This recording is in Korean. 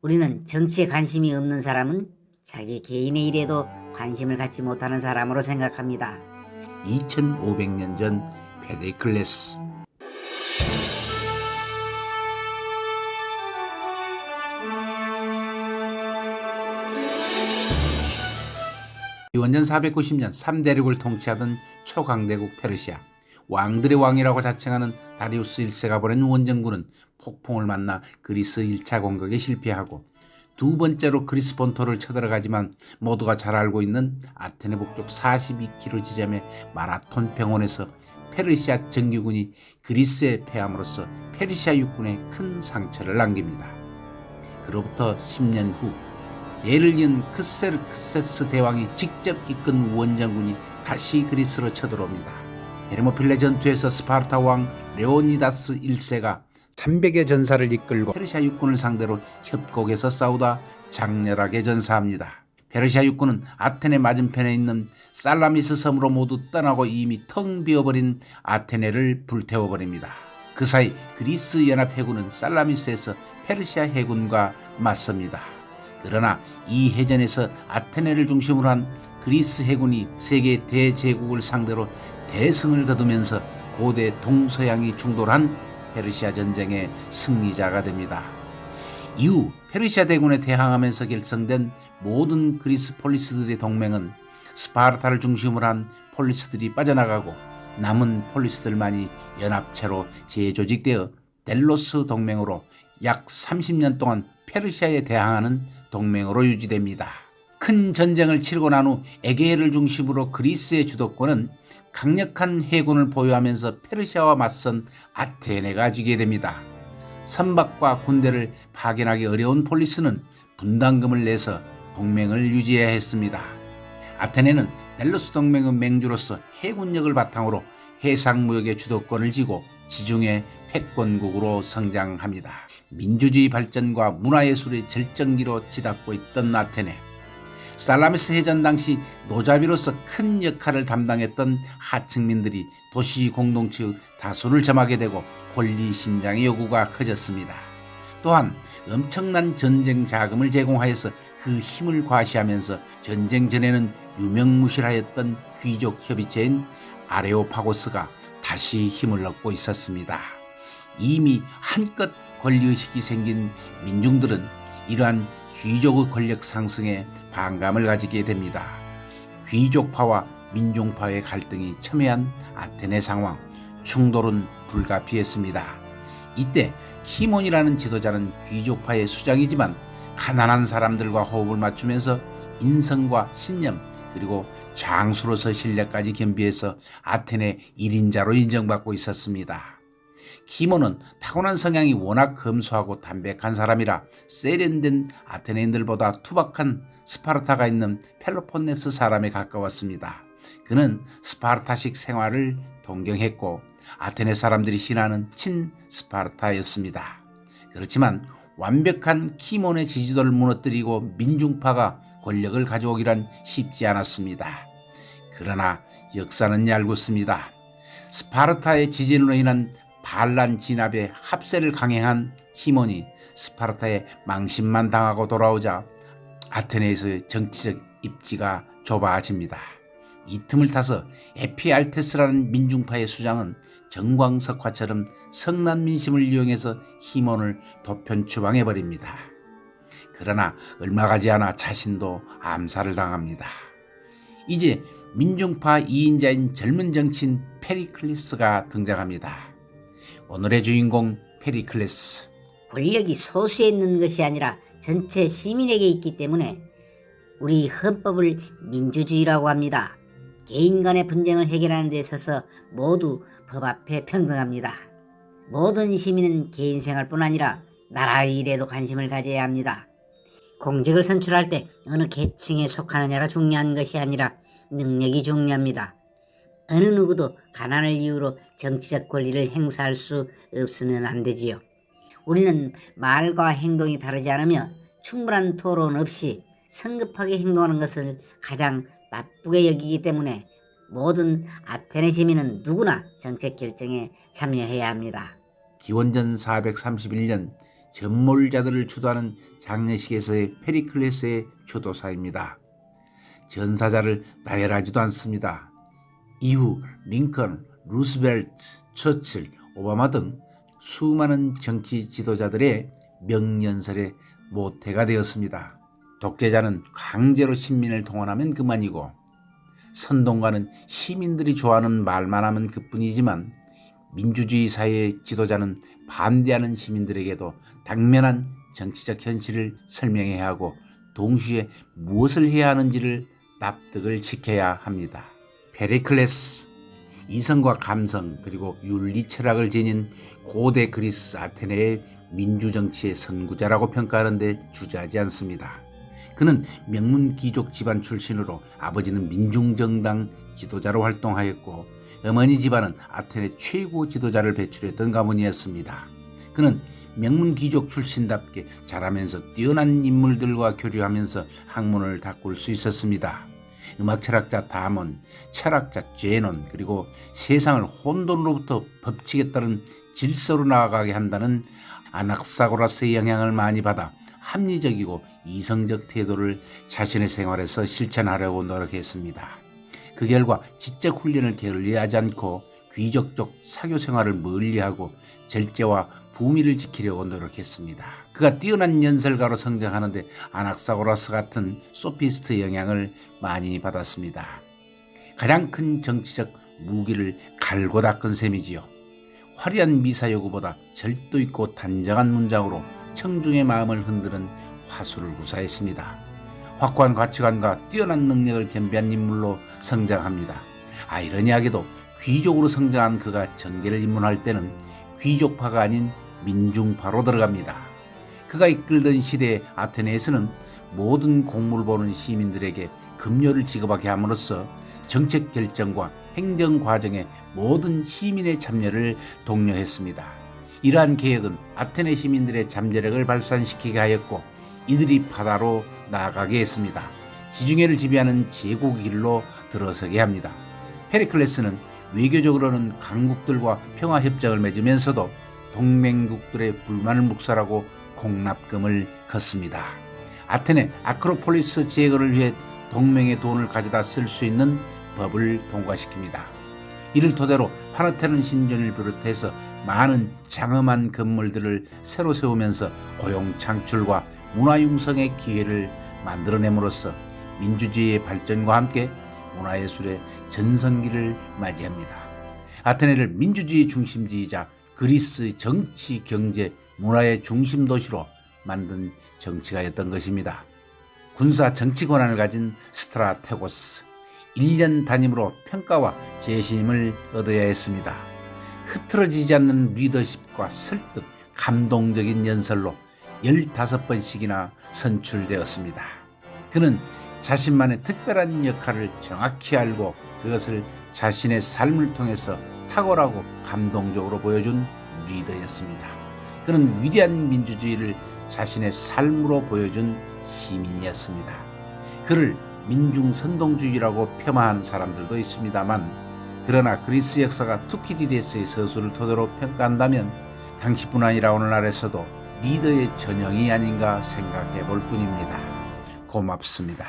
우리는 정치에 관심이 없는 사람은 자기 개인의 일에도 관심을 갖지 못하는 사람으로 생각합니다. 2500년 전 페리클레스. 기원전 490년 3대륙을 통치하던 초강대국 페르시아, 왕들의 왕이라고 자칭하는 다리우스 1세가 보낸 원정군은 폭풍을 만나 그리스 1차 공격에 실패하고 두 번째로 그리스 본토를 쳐들어가지만 모두가 잘 알고 있는 아테네 북쪽 42km 지점의 마라톤 병원에서 페르시아 정규군이 그리스에 패함으로써 페르시아 육군에 큰 상처를 남깁니다. 그로부터 10년 후 예를 이은 크세르크세스 대왕이 직접 이끈 원정군이 다시 그리스로 쳐들어옵니다. 데르모필레 전투에서 스파르타 왕 레오니다스 1세가 300의 전사를 이끌고 페르시아 육군을 상대로 협곡에서 싸우다 장렬하게 전사합니다. 페르시아 육군은 아테네 맞은편에 있는 살라미스 섬으로 모두 떠나고 이미 텅 비어버린 아테네를 불태워버립니다. 그 사이 그리스 연합 해군은 살라미스에서 페르시아 해군과 맞섭니다. 그러나 이 해전에서 아테네를 중심으로 한 그리스 해군이 세계 대제국을 상대로 대승을 거두면서 고대 동서양이 충돌한 페르시아 전쟁의 승리자가 됩니다. 이후 페르시아 대군에 대항하면서 결성된 모든 그리스 폴리스들의 동맹은 스파르타를 중심으로 한 폴리스들이 빠져나가고 남은 폴리스들만이 연합체로 재조직되어 델로스 동맹으로 약 30년 동안 페르시아에 대항하는 동맹으로 유지됩니다. 큰 전쟁을 치르고 난 후 에게해를 중심으로 그리스의 주도권은 강력한 해군을 보유하면서 페르시아와 맞선 아테네가 쥐게 됩니다. 선박과 군대를 파견하기 어려운 폴리스는 분담금을 내서 동맹을 유지해야 했습니다. 아테네는 델로스 동맹의 맹주로서 해군력을 바탕으로 해상무역의 주도권을 쥐고 지중해 패권국으로 성장합니다. 민주주의 발전과 문화예술의 절정기로 치닫고 있던 아테네. 살라미스 해전 당시 노자비로서 큰 역할을 담당했던 하층민들이 도시 공동체의 다수를 점하게 되고 권리 신장의 요구가 커졌습니다. 또한 엄청난 전쟁 자금을 제공하여서 그 힘을 과시하면서 전쟁 전에는 유명무실하였던 귀족 협의체인 아레오파고스가 다시 힘을 얻고 있었습니다. 이미 한껏 권리의식이 생긴 민중들은 이러한 귀족의 권력 상승에 반감을 가지게 됩니다. 귀족파와 민중파의 갈등이 첨예한 아테네 상황, 충돌은 불가피했습니다. 이때 키몬이라는 지도자는 귀족파의 수장이지만 가난한 사람들과 호흡을 맞추면서 인성과 신념 그리고 장수로서 실력까지 겸비해서 아테네 1인자로 인정받고 있었습니다. 키몬은 타고난 성향이 워낙 검소하고 담백한 사람이라 세련된 아테네인들보다 투박한 스파르타가 있는 펠로폰네스 사람에 가까웠습니다. 그는 스파르타식 생활을 동경했고 아테네 사람들이 신하는 친 스파르타였습니다. 그렇지만 완벽한 키몬의 지지도를 무너뜨리고 민중파가 권력을 가져오기란 쉽지 않았습니다. 그러나 역사는 얄궂습니다. 스파르타의 지진으로 인한 반란 진압에 합세를 강행한 키몬이 스파르타의 망신만 당하고 돌아오자 아테네에서의 정치적 입지가 좁아집니다. 이 틈을 타서 에피알테스라는 민중파의 수장은 정광석화처럼 성난 민심을 이용해서 키몬을 도편추방해버립니다. 그러나 얼마 가지 않아 자신도 암살을 당합니다. 이제 민중파 2인자인 젊은 정치인 페리클리스가 등장합니다. 오늘의 주인공 페리클레스. 권력이 소수에 있는 것이 아니라 전체 시민에게 있기 때문에 우리 헌법을 민주주의라고 합니다. 개인 간의 분쟁을 해결하는 데 있어서 모두 법 앞에 평등합니다. 모든 시민은 개인 생활뿐 아니라 나라의 일에도 관심을 가져야 합니다. 공직을 선출할 때 어느 계층에 속하느냐가 중요한 것이 아니라 능력이 중요합니다. 어느 누구도 가난을 이유로 정치적 권리를 행사할 수 없으면 안 되지요. 우리는 말과 행동이 다르지 않으며 충분한 토론 없이 성급하게 행동하는 것을 가장 나쁘게 여기기 때문에 모든 아테네 시민은 누구나 정책 결정에 참여해야 합니다. 기원전 431년 전몰자들을 주도하는 장례식에서의 페리클레스의 주도사입니다. 전사자를 나열하지도 않습니다. 이후 링컨, 루스벨트, 처칠, 오바마 등 수많은 정치 지도자들의 명연설의 모태가 되었습니다. 독재자는 강제로 신민을 동원하면 그만이고 선동가는 시민들이 좋아하는 말만 하면 그뿐이지만 민주주의 사회의 지도자는 반대하는 시민들에게도 당면한 정치적 현실을 설명해야 하고 동시에 무엇을 해야 하는지를 납득을 시켜야 합니다. 페리클레스, 이성과 감성 그리고 윤리 철학을 지닌 고대 그리스 아테네의 민주정치의 선구자라고 평가하는데 주저하지 않습니다. 그는 명문 귀족 집안 출신으로 아버지는 민중정당 지도자로 활동하였고 어머니 집안은 아테네 최고 지도자를 배출했던 가문이었습니다. 그는 명문 귀족 출신답게 자라면서 뛰어난 인물들과 교류하면서 학문을 닦을 수 있었습니다. 음악 철학자 다몬, 철학자 제논, 그리고 세상을 혼돈으로부터 법칙에 따른 질서로 나아가게 한다는 아낙사고라스의 영향을 많이 받아 합리적이고 이성적 태도를 자신의 생활에서 실천하려고 노력했습니다. 그 결과 지적 훈련을 게을리하지 않고 귀족적 사교 생활을 멀리하고 절제와 부미를 지키려고 노력했습니다. 그가 뛰어난 연설가로 성장하는데 아낙사고라스 같은 소피스트 영향을 많이 받았습니다. 가장 큰 정치적 무기를 갈고 닦은 셈이지요. 화려한 미사 요구보다 절도 있고 단정한 문장으로 청중의 마음을 흔드는 화술을 구사했습니다. 확고한 가치관과 뛰어난 능력을 겸비한 인물로 성장합니다. 아이러니하게도 귀족으로 성장한 그가 정계를 입문할 때는 귀족파가 아닌 민중파로 들어갑니다. 그가 이끌던 시대의 아테네에서는 모든 공무를 보는 시민들에게 급료를 지급하게 함으로써 정책 결정과 행정 과정에 모든 시민의 참여를 독려했습니다. 이러한 개혁은 아테네 시민들의 잠재력을 발산시키게 하였고 이들이 바다로 나아가게 했습니다. 지중해를 지배하는 제국의 길로 들어서게 합니다. 페리클레스는 외교적으로는 강국들과 평화협정을 맺으면서도 동맹국들의 불만을 묵살하고 공납금을 걷습니다. 아테네 아크로폴리스 재건을 위해 동맹의 돈을 가져다 쓸 수 있는 법을 통과시킵니다. 이를 토대로 파르테논 신전을 비롯해서 많은 장엄한 건물들을 새로 세우면서 고용 창출과 문화 융성의 기회를 만들어냄으로써 민주주의의 발전과 함께 문화예술의 전성기를 맞이합니다. 아테네를 민주주의 중심지이자 그리스 정치, 경제, 문화의 중심 도시로 만든 정치가였던 것입니다. 군사 정치 권한을 가진 스트라테고스, 1년 단임으로 평가와 재심을 얻어야 했습니다. 흐트러지지 않는 리더십과 설득, 감동적인 연설로 15번씩이나 선출되었습니다. 그는 자신만의 특별한 역할을 정확히 알고 그것을 자신의 삶을 통해서 탁월하고 감동적으로 보여준 리더였습니다. 그는 위대한 민주주의를 자신의 삶으로 보여준 시민이었습니다. 그를 민중선동주의라고 폄하하는 사람들도 있습니다만 그러나 그리스 역사가 투키디데스의 서술을 토대로 평가한다면 당시뿐 아니라 오늘날에서도 리더의 전형이 아닌가 생각해 볼 뿐입니다. 고맙습니다.